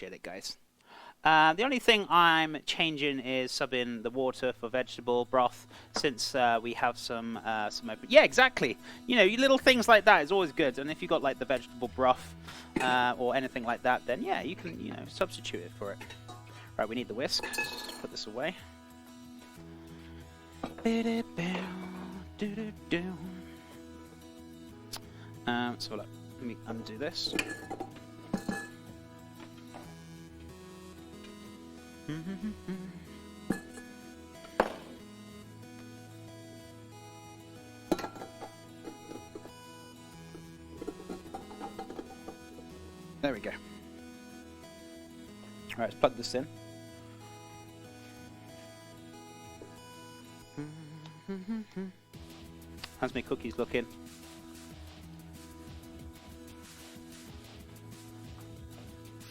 it, guys. The only thing I'm changing is subbing the water for vegetable broth, since we have some open. Yeah, exactly. You know, little things like that is always good. And if you got like the vegetable broth or anything like that, then yeah, you can substitute it for it. Right, we need the whisk. Let's put this away. So let me undo this. There we go. All right, let's plug this in. How's my cookies looking?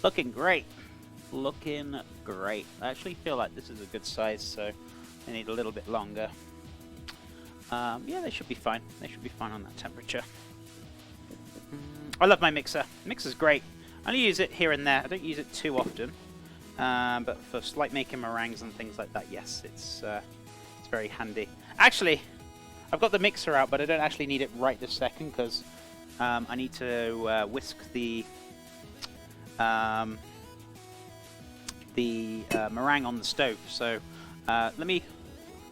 Looking great. Looking great. I actually feel like this is a good size, so they need a little bit longer. Yeah, they should be fine. They should be fine on that temperature. I love my mixer. Mixer's great. I only use it here and there. I don't use it too often. But for like making meringues and things like that, yes, it's very handy. Actually, I've got the mixer out, but I don't actually need it right this second because I need to whisk the meringue on the stove. So let me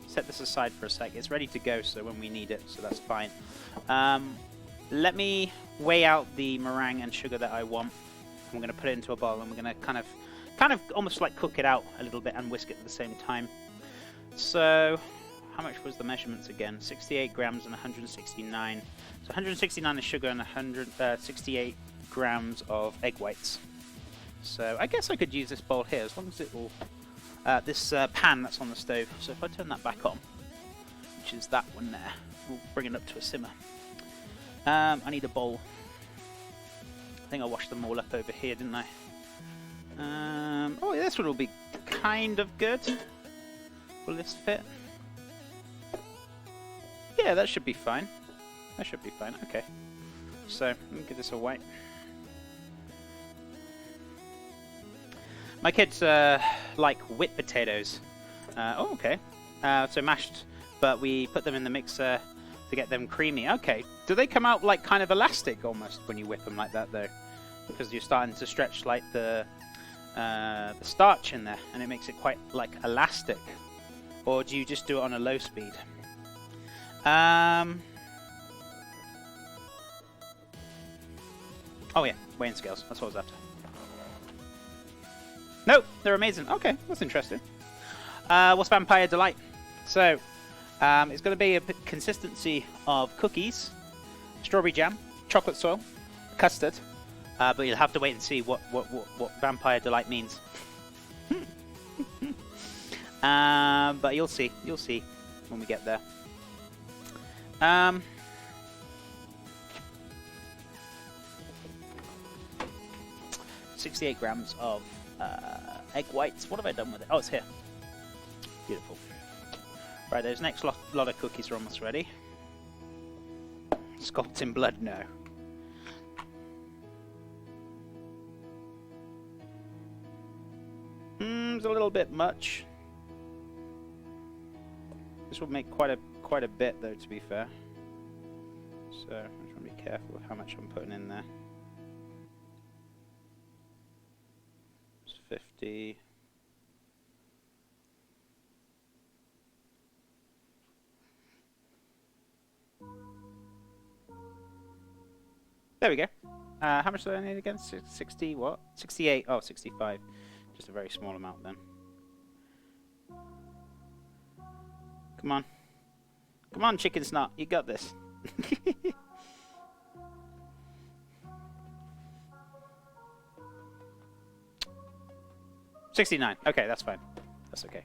set this aside for a sec. It's ready to go, so when we need it, so that's fine. Let me weigh out the meringue and sugar that I want. I'm going to put it into a bowl, and we're going to kind of almost like cook it out a little bit and whisk it at the same time. So how much was the measurements again? 68 grams and 169. So 169 of sugar and 168 grams of egg whites. So I guess I could use this bowl here as long as it will, this pan that's on the stove. So if I turn that back on, which is that one there, we'll bring it up to a simmer. I need a bowl. I think I washed them all up over here, didn't I? Oh, yeah, this one will be kind of good. Will this fit? Yeah, that should be fine. That should be fine. Okay. So let me give this a white. My kids like whipped potatoes. Oh, okay. So mashed, but we put them in the mixer to get them creamy. Okay. Do they come out like kind of elastic almost when you whip them like that though? Because you're starting to stretch like the starch in there, and it makes it quite like elastic. Or do you just do it on a low speed? Oh yeah, weighing scales. That's what I was after. Nope, they're amazing. Okay, that's interesting. What's Vampire Delight? So, it's going to be a consistency of cookies, strawberry jam, chocolate soil, custard. But you'll have to wait and see what Vampire Delight means. But you'll see when we get there. 68 grams of egg whites. What have I done with it? Oh, it's here. Beautiful. Right, those next lot of cookies are almost ready. Sculpt in blood? No. It's a little bit much. This will make quite a bit, though, to be fair. So I'm just going to be careful with how much I'm putting in there. It's 50. There we go. How much do I need again? 60 what? 68. Oh, 65. Just a very small amount then. Come on. Come on, chicken snot. You got this. 69. Okay, that's fine. That's okay.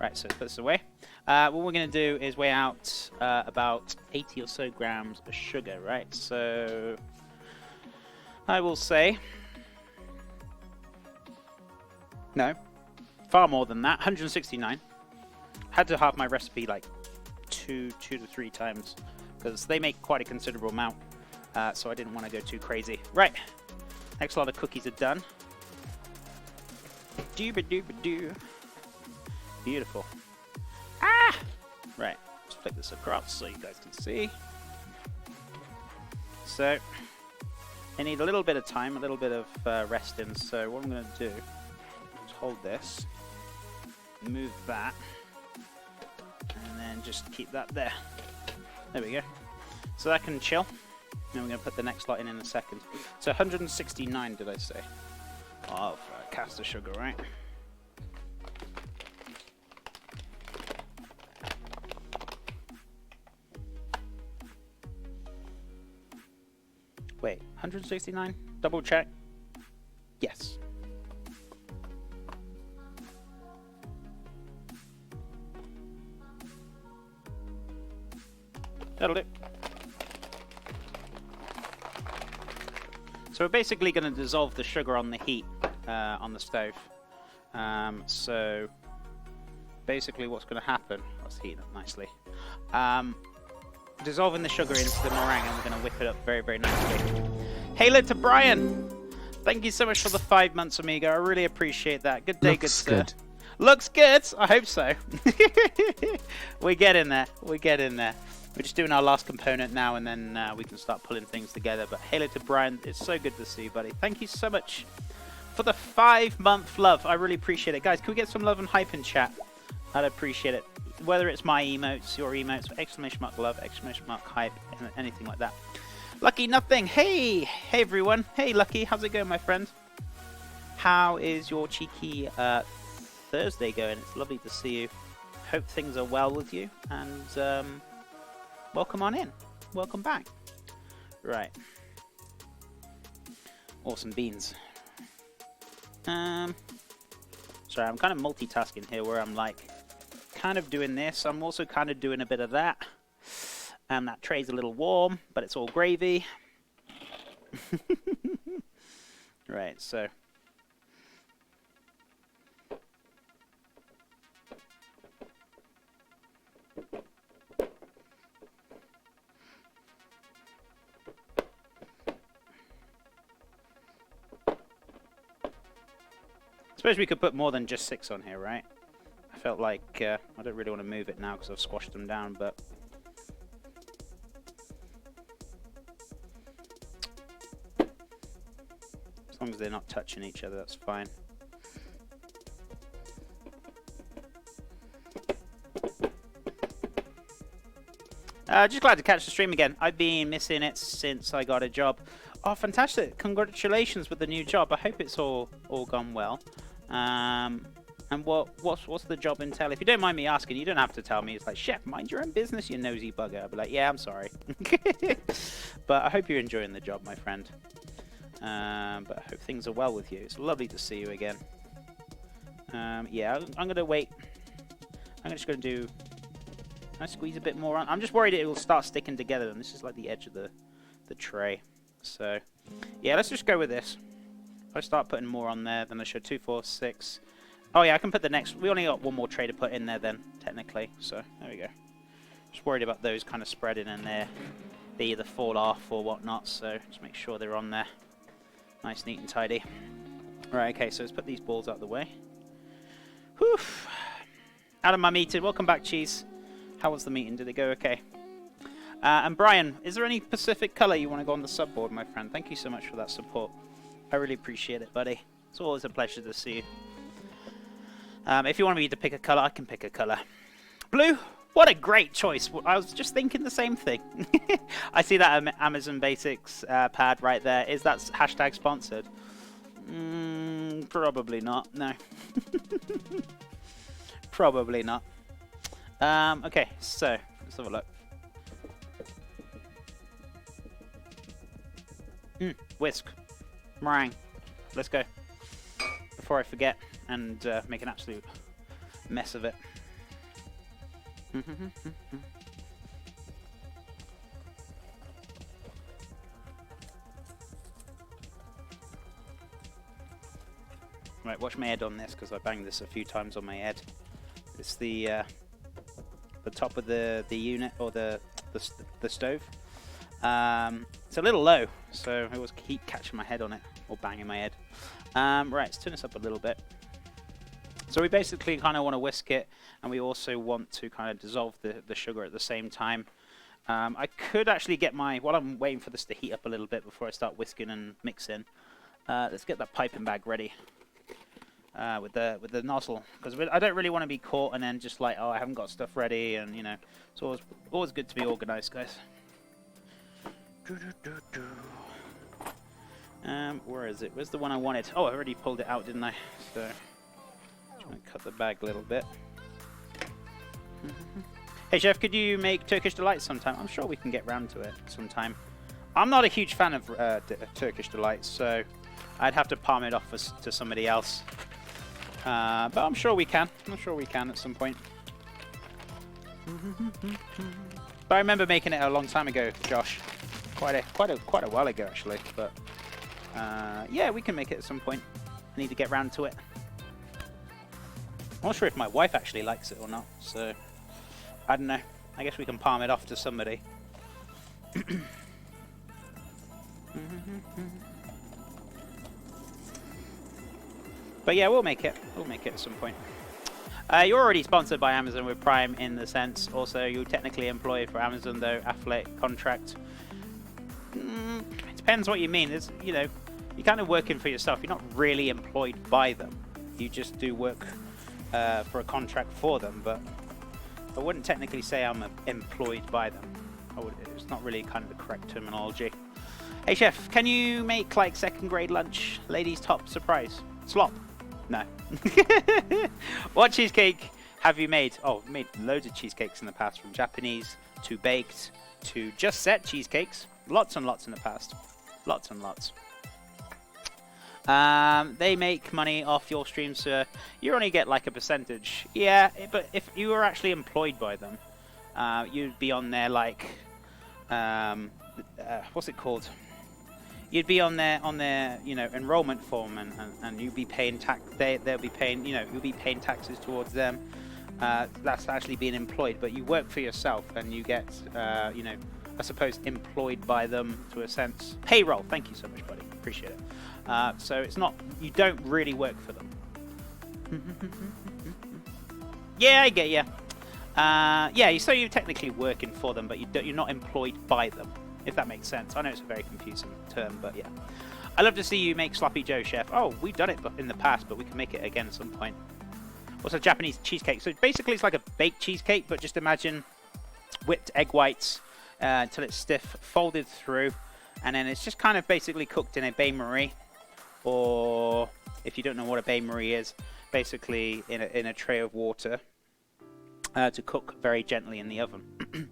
Right, so put this away. What we're going to do is weigh out about 80 or so grams of sugar, right? So I will say... No, far more than that. 169. Had to halve my recipe like two to three times because they make quite a considerable amount. So I didn't want to go too crazy. Right, next lot of cookies are done. Doo-ba-doo-ba-doo. Beautiful. Ah! Right, let's flick this across so you guys can see. So, I need a little bit of time, a little bit of resting. So what I'm going to do is hold this, move that, and then just keep that there. There we go. So that can chill. And we're going to put the next lot in a second. So 169, did I say? Of caster sugar, right? Wait, 169? Double check. Yes. That'll do. So we're basically going to dissolve the sugar on the heat on the stove. So basically what's going to happen, let's heat it up nicely. Dissolving the sugar into the meringue, and we're going to whip it up very, very nicely. Halo to Brian! Thank you so much for the 5 months, amigo. I really appreciate that. Good day, good sir. Looks good! I hope so. We're getting there. We're getting there. We're just doing our last component now, and then we can start pulling things together. But Halo to Brian, it's so good to see you, buddy. Thank you so much for the 5-month love. I really appreciate it. Guys, can we get some love and hype in chat? I'd appreciate it. Whether it's my emotes, your emotes, exclamation mark love, exclamation mark hype, anything like that. Lucky Nothing. Hey! Hey, everyone. Hey, Lucky. How's it going, my friend? How is your cheeky Thursday going? It's lovely to see you. Hope things are well with you. And welcome on in. Welcome back. Right. Awesome beans. Sorry, I'm kind of multitasking here where I'm like kind of doing this. I'm also kind of doing a bit of that. That tray's a little warm, but it's all gravy. Right, so. I suppose we could put more than just 6 on here, right? I felt like I don't really want to move it now because I've squashed them down, but as long as they're not touching each other, that's fine. Just glad to catch the stream again. I've been missing it since I got a job. Oh, fantastic! Congratulations with the new job. I hope it's all gone well. And what's the job entail? If you don't mind me asking, you don't have to tell me. It's like, chef, mind your own business, you nosy bugger. I'll be like, yeah, I'm sorry. But I hope you're enjoying the job, my friend. But I hope things are well with you. It's lovely to see you again. Yeah, I'm gonna wait. I'm just gonna do. Can I squeeze a bit more on? I'm just worried it will start sticking together, and this is like the edge of the tray. So, yeah, let's just go with this. If I start putting more on there, then I should 2, 4, 6. Oh yeah, I can put the next. We only got one more tray to put in there then, technically. So there we go. Just worried about those kind of spreading in there. They either fall off or whatnot. So just make sure they're on there, nice, neat, and tidy. Right. Okay. So let's put these balls out of the way. Whew. Out of my meeting. Welcome back, Cheese. How was the meeting? Did it go okay? And Brian, is there any Pacific color you want to go on the subboard, my friend? Thank you so much for that support. I really appreciate it, buddy. It's always a pleasure to see you. If you want me to pick a color, I can pick a color. Blue? What a great choice. I was just thinking the same thing. I see that Amazon Basics pad right there. Is that hashtag sponsored? Probably not. No. Probably not. Okay, so let's have a look. Whisk. Meringue. Let's go. Before I forget and make an absolute mess of it. Right, watch my head on this because I banged this a few times on my head. It's the top of the unit or the stove. It's a little low, so I always keep catching my head on it or banging my head. Right, let's turn this up a little bit. So we basically kind of want to whisk it, and we also want to kind of dissolve the sugar at the same time. I could actually get while I'm waiting for this to heat up a little bit before I start whisking and mixing, let's get that piping bag ready with the nozzle, because I don't really want to be caught and then just like, oh, I haven't got stuff ready, and you know, it's always good to be organized, guys. Where is it? Where's the one I wanted? Oh, I already pulled it out, didn't I? So, trying to cut the bag a little bit. Hey, Chef, could you make Turkish delights sometime? I'm sure we can get round to it sometime. I'm not a huge fan of Turkish delights, so I'd have to palm it off to somebody else. But I'm sure we can. I'm sure we can at some point. But I remember making it a long time ago, Josh. Quite a while ago, actually. But yeah, we can make it at some point. I need to get round to it. I'm not sure if my wife actually likes it or not, so I don't know. I guess we can palm it off to somebody. But yeah, we'll make it. We'll make it at some point. You're already sponsored by Amazon with Prime in the sense. Also, you're technically employed for Amazon, though. Affiliate contract. It depends what you mean. There's, you know, you're kind of working for yourself. You're not really employed by them. You just do work for a contract for them. But I wouldn't technically say I'm employed by them. It's not really kind of the correct terminology. Hey, Chef, can you make like second grade lunch? Ladies' top surprise. Slop. No. What cheesecake have you made? Oh, made loads of cheesecakes in the past, from Japanese to baked to just set cheesecakes. Lots and lots in the past. Lots and lots. They make money off your stream, sir. You only get like a percentage. Yeah, but if you were actually employed by them, you'd be on their like, what's it called? You'd be on their you know, enrollment form, and you'd be paying tax. They'll be paying, you know, you'll be paying taxes towards them. That's actually being employed, but you work for yourself and you get, you know, I suppose employed by them to a sense. Payroll. Thank you so much, buddy. Appreciate it. So it's not, you don't really work for them. Yeah, I get you. Yeah, so you're technically working for them, but you're not employed by them, if that makes sense. I know it's a very confusing term, but yeah. I love to see you make Sloppy Joe, Chef. Oh, we've done it in the past, but we can make it again at some point. What's a Japanese cheesecake? So basically it's like a baked cheesecake, but just imagine whipped egg whites until it's stiff, folded through, and then it's just kind of basically cooked in a bain-marie, or if you don't know what a bain-marie is, basically in a tray of water to cook very gently in the oven.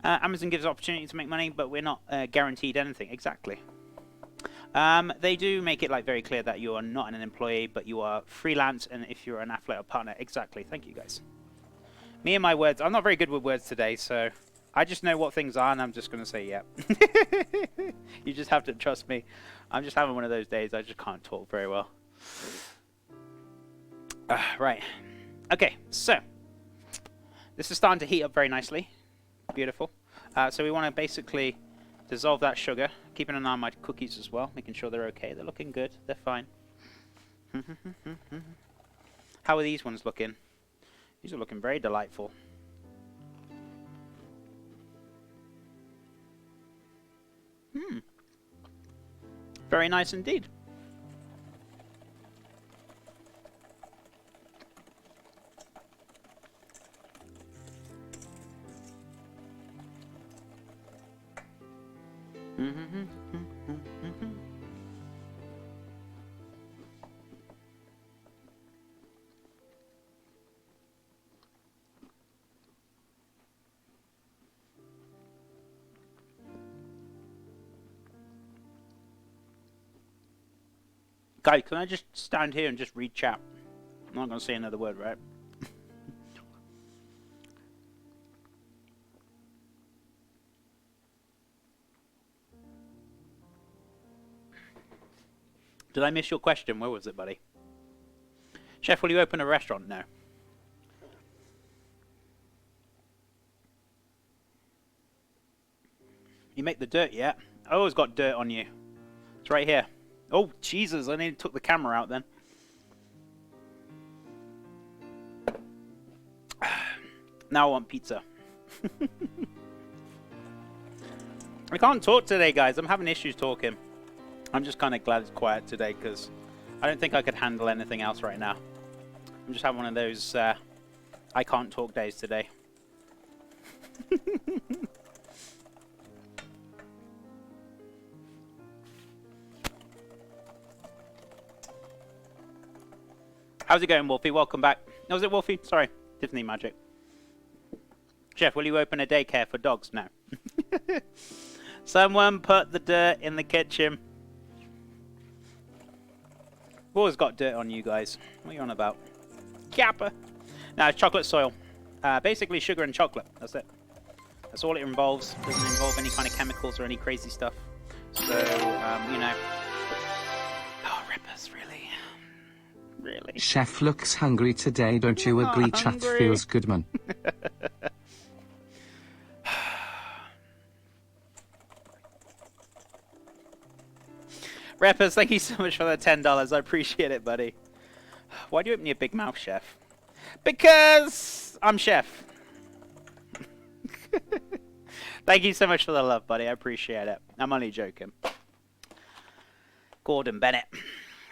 Amazon gives opportunity to make money, but we're not guaranteed anything. Exactly. They do make it like very clear that you are not an employee, but you are freelance, and if you're an affiliate or partner. Exactly. Thank you, guys. Me and my words. I'm not very good with words today, so I just know what things are, and I'm just going to say, yeah. You just have to trust me. I'm just having one of those days. I just can't talk very well. Right. Okay, so this is starting to heat up very nicely. Beautiful. So we want to basically dissolve that sugar, keeping an eye on my cookies as well, making sure they're okay. They're looking good. They're fine. How are these ones looking? These are looking very delightful. Very nice indeed. Guys, can I just stand here and just read chat? I'm not going to say another word, right? Did I miss your question? Where was it, buddy? Chef, will you open a restaurant? No. You make the dirt yet? Oh, it's got dirt on you. It's right here. Oh, Jesus, I nearly took the camera out then. Now I want pizza. I can't talk today, guys. I'm having issues talking. I'm just kind of glad it's quiet today because I don't think I could handle anything else right now. I'm just having one of those I can't talk days today. How's it going, Wolfie? Welcome back. No, was it Wolfie? Sorry. Tiffany Magic. Chef, will you open a daycare for dogs? No. Someone put the dirt in the kitchen. We've always got dirt on you guys. What are you on about? Kappa. No, it's chocolate soil. Basically sugar and chocolate. That's it. That's all it involves. Doesn't involve any kind of chemicals or any crazy stuff. So, you know. Oh, rippers, really? Really? Chef looks hungry today, don't you agree? Chat feels good, man. Rappers, thank you so much for the $10. I appreciate it, buddy. Why do you open your big mouth, Chef? Because I'm Chef. Thank you so much for the love, buddy. I appreciate it. I'm only joking. Gordon Bennett.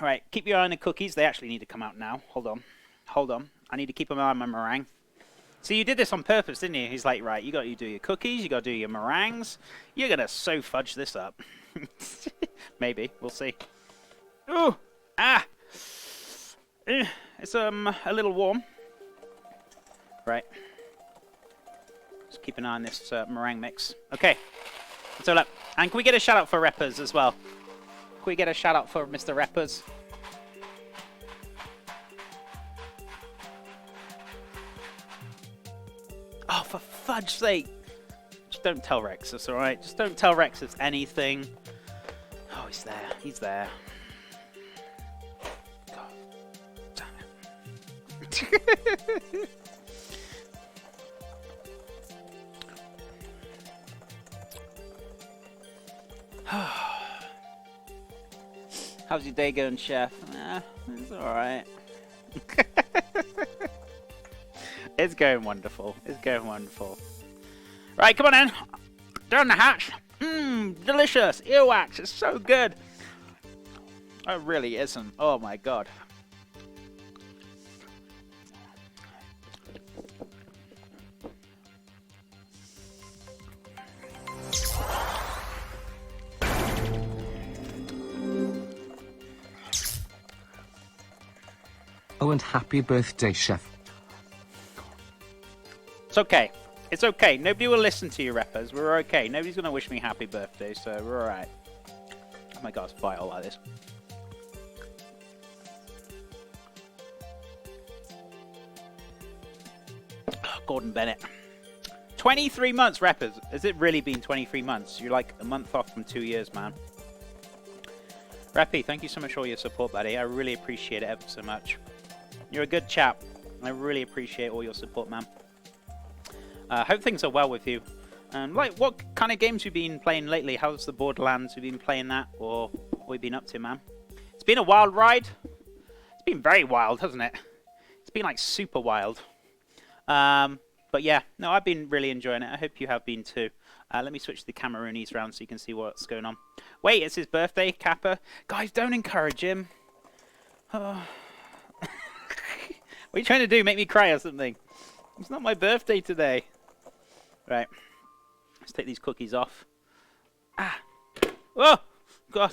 All right, keep your eye on the cookies. They actually need to come out now. Hold on. Hold on. I need to keep an eye on my meringue. So you did this on purpose, didn't you? He's like, right, you got to do your cookies. You got to do your meringues. You're going to so fudge this up. Maybe. We'll see. Ooh. Ah. It's a little warm. Right. Just keep an eye on this meringue mix. Okay. So look. And can we get a shout out for Reppers as well? Can we get a shout out for Mr. Reppers? Oh, for fudge's sake. Just don't tell Rexus, alright? Just don't tell Rexus anything. Oh, he's there. He's there. God damn it. How's your day going, Chef? It's alright. It's going wonderful. It's going wonderful. Right, come on in. Down the hatch. Mmm, delicious. Earwax. It's so good. It really isn't. Oh my god. Oh, and happy birthday, Chef. It's okay. It's okay. Nobody will listen to you, Reppers. We're okay. Nobody's going to wish me happy birthday, so we're alright. Oh my god, it's vital like this. Oh, Gordon Bennett. 23 months, Reppers. Has it really been 23 months? You're like a month off from 2 years, man. Reppy, thank you so much for all your support, buddy. I really appreciate it ever so much. You're a good chap. I really appreciate all your support, man. Hope things are well with you. Like, what kind of games have you been playing lately? How's the Borderlands? Have you been playing that? Or what have you been up to, man? It's been a wild ride. It's been very wild, hasn't it? It's been, like, super wild. But, yeah. No, I've been really enjoying it. I hope you have been, too. Let me switch the Cameroonies around so you can see what's going on. Wait, it's his birthday, Kappa. Guys, don't encourage him. Oh. What are you trying to do? Make me cry or something? It's not my birthday today. Right. Let's take these cookies off. Ah. Oh! God.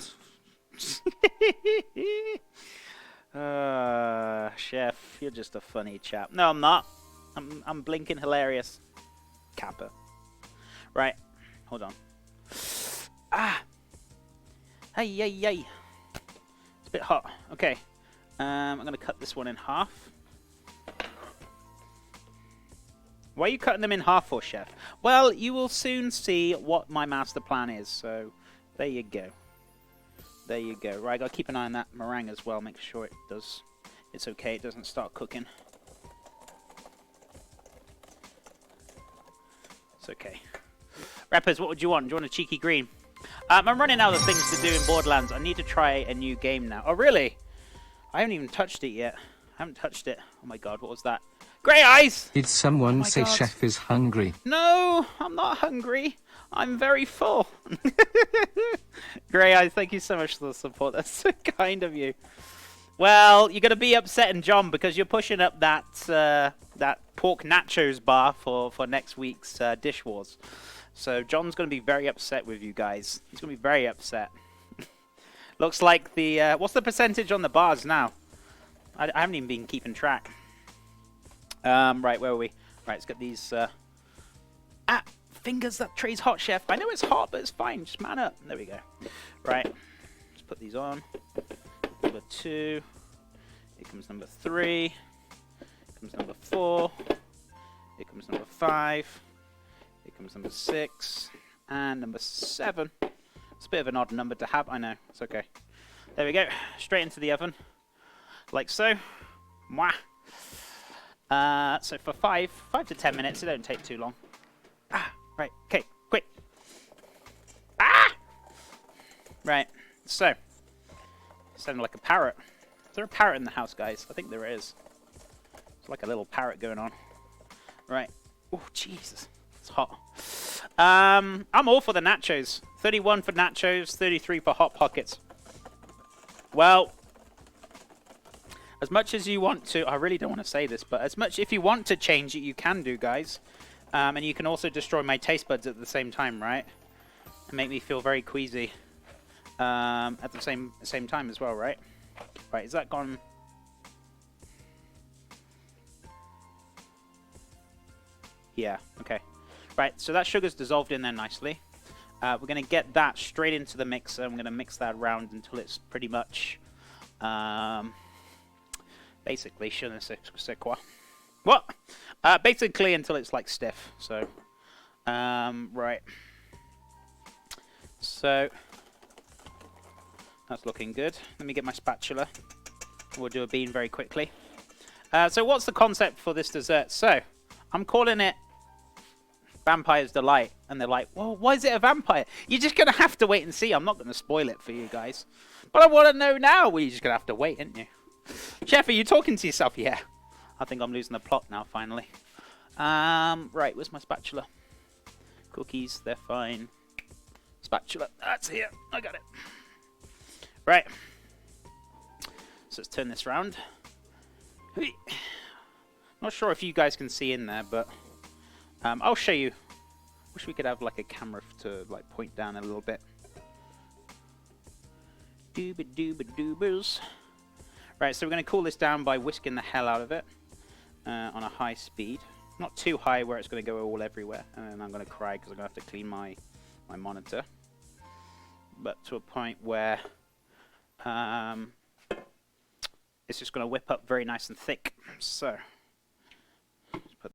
Chef, you're just a funny chap. No, I'm not. I'm blinking hilarious. Kappa. Right. Hold on. Ah! Hey, yay, yay. It's a bit hot. Okay. I'm going to cut this one in half. Why are you cutting them in half for, Chef? Well, you will soon see what my master plan is. So, there you go. There you go. Right, got to keep an eye on that meringue as well. Make sure it does. It's okay. It doesn't start cooking. It's okay. Rappers, what would you want? Do you want a cheeky green? I'm running out of things to do in Borderlands. I need to try a new game now. Oh, really? I haven't even touched it yet. I haven't touched it. Oh my god, what was that? Grey eyes! Did someone my say God. chef is hungry? No, I'm not hungry. I'm very full. Grey eyes, thank you so much for the support. That's so kind of you. Well, you're going to be upsetting John because you're pushing up that that pork nachos bar for next week's Dish Wars. So John's going to be very upset with you guys. He's going to be very upset. Looks like the... what's the percentage on the bars now? I haven't even been keeping track. Right, where are we? Right, let's get these... fingers that trays hot, chef. I know it's hot, but it's fine. Just man up. There we go. Right. Let's put these on. Number 2. Here comes number 3. Here comes number 4. Here comes number 5. Here comes number 6. And number 7. It's a bit of an odd number to have. I know. It's okay. There we go. Straight into the oven. Like so. Mwah. So for 5 to 10 minutes. It don't take too long. Right, okay, quick. Right, so. Sounded like a parrot. Is there a parrot in the house, guys? I think there is. It's like a little parrot going on. Right. Oh, Jesus. It's hot. I'm all for the nachos. 31 for nachos, 33 for Hot Pockets. Well, as much as you want to... I really don't want to say this, but as much... If you want to change it, you can do, guys. And you can also destroy my taste buds at the same time, right? And make me feel very queasy at the same time as well, right? Right, is that gone? Yeah, okay. Right, so that sugar's dissolved in there nicely. We're going to get that straight into the mixer. I'm going to mix that around until it's pretty much... basically, je ne sais quoi. What? Basically until it's like stiff. So, right. So, that's looking good. Let me get my spatula. We'll do a bean very quickly. So what's the concept for this dessert? So, I'm calling it Vampire's Delight. And they're like, well, why is it a vampire? You're just going to have to wait and see. I'm not going to spoil it for you guys. But I want to know now. Well, you're just going to have to wait, aren't you? Chef, are you talking to yourself? Yeah. I think I'm losing the plot now, finally. Right, where's my spatula? Cookies, they're fine. Spatula, that's here. I got it. Right. So let's turn this round. Not sure if you guys can see in there, but I'll show you. Wish we could have like a camera to like point down a little bit. Dooba-dooba-doobers. Right, so we're going to cool this down by whisking the hell out of it on a high speed. Not too high where it's going to go all everywhere, and then I'm going to cry because I'm going to have to clean my monitor. But to a point where it's just going to whip up very nice and thick. So